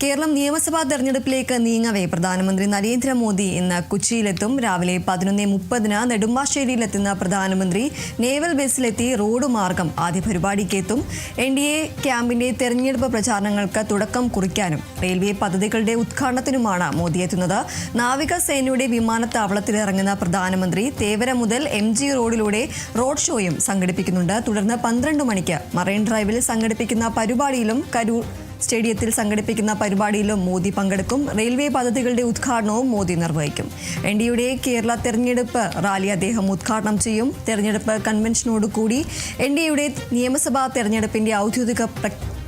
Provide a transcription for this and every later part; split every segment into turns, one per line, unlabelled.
കേരളം നിയമസഭാ തെരഞ്ഞെടുപ്പിലേക്ക് നീങ്ങവേ പ്രധാനമന്ത്രി നരേന്ദ്രമോദി ഇന്ന് കൊച്ചിയിലെത്തും. രാവിലെ 11:30 നെടുമ്പാശ്ശേരിയിലെത്തുന്ന പ്രധാനമന്ത്രി നേവൽ ബേസിലെത്തി റോഡ് മാർഗം ആദ്യ പരിപാടിക്കെത്തും. NDA ക്യാമ്പിന്റെ തെരഞ്ഞെടുപ്പ് പ്രചാരണങ്ങൾക്ക് തുടക്കം കുറിക്കാനും റെയിൽവേ പദ്ധതികളുടെ ഉദ്ഘാടനത്തിനുമാണ് മോദി എത്തുന്നത്. നാവികസേനയുടെ വിമാനത്താവളത്തിലിറങ്ങുന്ന പ്രധാനമന്ത്രി തേവര മുതൽ MG റോഡിലൂടെ റോഡ് ഷോയും സംഘടിപ്പിക്കുന്നുണ്ട്. തുടർന്ന് 12 മണിക്ക് മറൈൻ ഡ്രൈവിൽ സംഘടിപ്പിക്കുന്ന പരിപാടിയിലും കരൂർ സ്റ്റേഡിയത്തിൽ സംഘടിപ്പിക്കുന്ന പരിപാടിയിലും മോദി പങ്കെടുക്കും. റെയിൽവേ പദ്ധതികളുടെ ഉദ്ഘാടനവും മോദി നിർവഹിക്കും. NDAയുടെ കേരള തെരഞ്ഞെടുപ്പ് റാലി അദ്ദേഹം ഉദ്ഘാടനം ചെയ്യും. തെരഞ്ഞെടുപ്പ് കൺവെൻഷനോടുകൂടി NDAയുടെ നിയമസഭാ തെരഞ്ഞെടുപ്പിന്റെ ഔദ്യോഗിക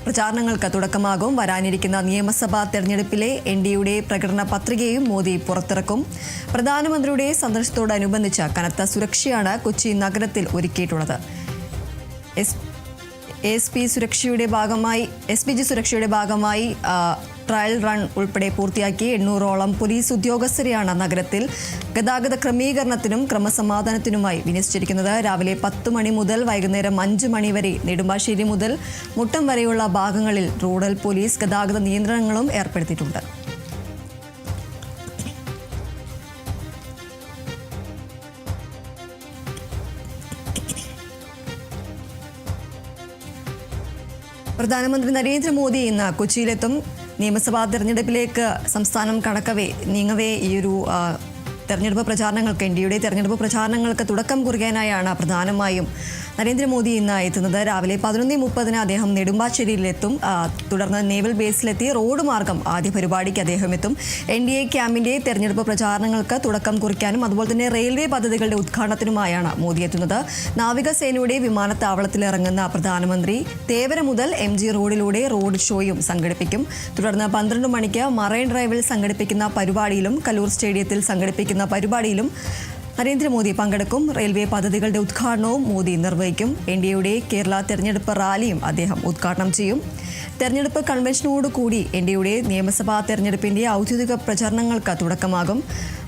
പ്രചാരണങ്ങൾക്ക് തുടക്കമാകും. വരാനിരിക്കുന്ന നിയമസഭാ തെരഞ്ഞെടുപ്പിലെ NDAയുടെ പ്രകടന പത്രികയും മോദി പുറത്തിറക്കും. പ്രധാനമന്ത്രിയുടെ സന്ദർശനത്തോടനുബന്ധിച്ച് കനത്ത സുരക്ഷയാണ് കൊച്ചി നഗരത്തിൽ ഒരുക്കിയിട്ടുള്ളത്. SPG സുരക്ഷയുടെ ഭാഗമായി ട്രയൽ റൺ ഉൾപ്പെടെ പൂർത്തിയാക്കി 800ഓളം പോലീസ് ഉദ്യോഗസ്ഥരെയാണ് നഗരത്തിൽ ഗതാഗത ക്രമീകരണത്തിനും ക്രമസമാധാനത്തിനുമായി വിന്യസിച്ചിരിക്കുന്നത്. രാവിലെ 10 മണി മുതൽ വൈകുന്നേരം 5 മണി വരെ നെടുമ്പാശ്ശേരി മുതൽ മുട്ടം വരെയുള്ള ഭാഗങ്ങളിൽ റൂറൽ പോലീസ് ഗതാഗത നിയന്ത്രണങ്ങളും ഏർപ്പെടുത്തിയിട്ടുണ്ട്. പ്രധാനമന്ത്രി നരേന്ദ്രമോദി ഇന്ന് കൊച്ചിയിലെത്തും. നിയമസഭാ തെരഞ്ഞെടുപ്പിലേക്ക് സംസ്ഥാനം നീങ്ങവേ ഈ ഒരു തെരഞ്ഞെടുപ്പ് പ്രചാരണങ്ങൾക്ക് NDAയുടെ തെരഞ്ഞെടുപ്പ് പ്രചാരണങ്ങൾക്ക് തുടക്കം കുറിക്കാനായാണ് പ്രധാനമായും നരേന്ദ്രമോദി ഇന്ന് എത്തുന്നത്. രാവിലെ 11:30 അദ്ദേഹം നെടുമ്പാശ്ശേരിയിലെത്തും. തുടർന്ന് നേവൽ ബേസിലെത്തി റോഡ് മാർഗം ആദ്യ പരിപാടിക്ക് അദ്ദേഹം എത്തും. NDA ക്യാമ്പിന്റെ തെരഞ്ഞെടുപ്പ് പ്രചാരണങ്ങൾക്ക് തുടക്കം കുറിക്കാനും അതുപോലെ തന്നെ റെയിൽവേ പദ്ധതികളുടെ ഉദ്ഘാടനത്തിനുമായാണ് മോദി എത്തുന്നത്. നാവികസേനയുടെ വിമാനത്താവളത്തിൽ ഇറങ്ങുന്ന പ്രധാനമന്ത്രി തേവര മുതൽ MG റോഡിലൂടെ റോഡ് ഷോയും സംഘടിപ്പിക്കും. തുടർന്ന് 12 മണിക്ക് മറൈൻ ഡ്രൈവിൽ സംഘടിപ്പിക്കുന്ന പരിപാടിയിലും കലൂർ സ്റ്റേഡിയത്തിൽ സംഘടിപ്പിക്കുന്ന പരിപാടിയിലും നരേന്ദ്രമോദി പങ്കെടുക്കും. റെയിൽവേ പദ്ധതികളുടെ ഉദ്ഘാടനവും മോദി നിർവഹിക്കും. NDAയുടെ കേരള തെരഞ്ഞെടുപ്പ് റാലിയും അദ്ദേഹം ഉദ്ഘാടനം ചെയ്യും. തെരഞ്ഞെടുപ്പ് കൺവെൻഷനോടുകൂടി NDAയുടെ നിയമസഭാ തെരഞ്ഞെടുപ്പിന്റെ ഔദ്യോഗിക പ്രചാരണങ്ങൾക്ക് തുടക്കമാകും.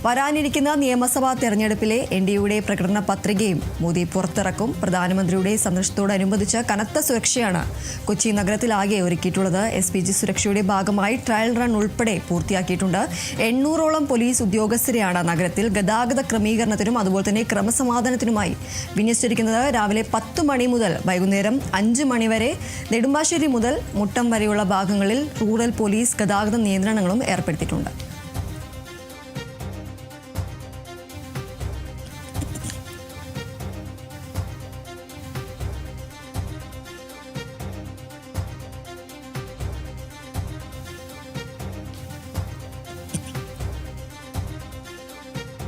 വരാനിരിക്കുന്ന നിയമസഭാ തെരഞ്ഞെടുപ്പിലെ NDAയുടെ പ്രകടന പത്രികയും മോദി പുറത്തിറക്കും. പ്രധാനമന്ത്രിയുടെ സന്ദർശനത്തോടനുബന്ധിച്ച് കനത്ത സുരക്ഷയാണ് കൊച്ചി നഗരത്തിലാകെ ഒരുക്കിയിട്ടുള്ളത്. SPG സുരക്ഷയുടെ ഭാഗമായി ട്രയൽ റൺ ഉൾപ്പെടെ പൂർത്തിയാക്കിയിട്ടുണ്ട്. 800ഓളം പോലീസ് ഉദ്യോഗസ്ഥരെയാണ് നഗരത്തിൽ ഗതാഗത ക്രമീകരണത്തിനും അതുപോലെ തന്നെ ക്രമസമാധാനത്തിനുമായി വിന്യസിച്ചിരിക്കുന്നത്. രാവിലെ 10 മണി മുതൽ വൈകുന്നേരം 5 മണി വരെ നെടുമ്പാശ്ശേരി മുതൽ മുട്ടം വരെയുള്ള ഭാഗങ്ങളിൽ റൂറൽ പോലീസ് ഗതാഗത നിയന്ത്രണങ്ങളും ഏർപ്പെടുത്തിയിട്ടുണ്ട്.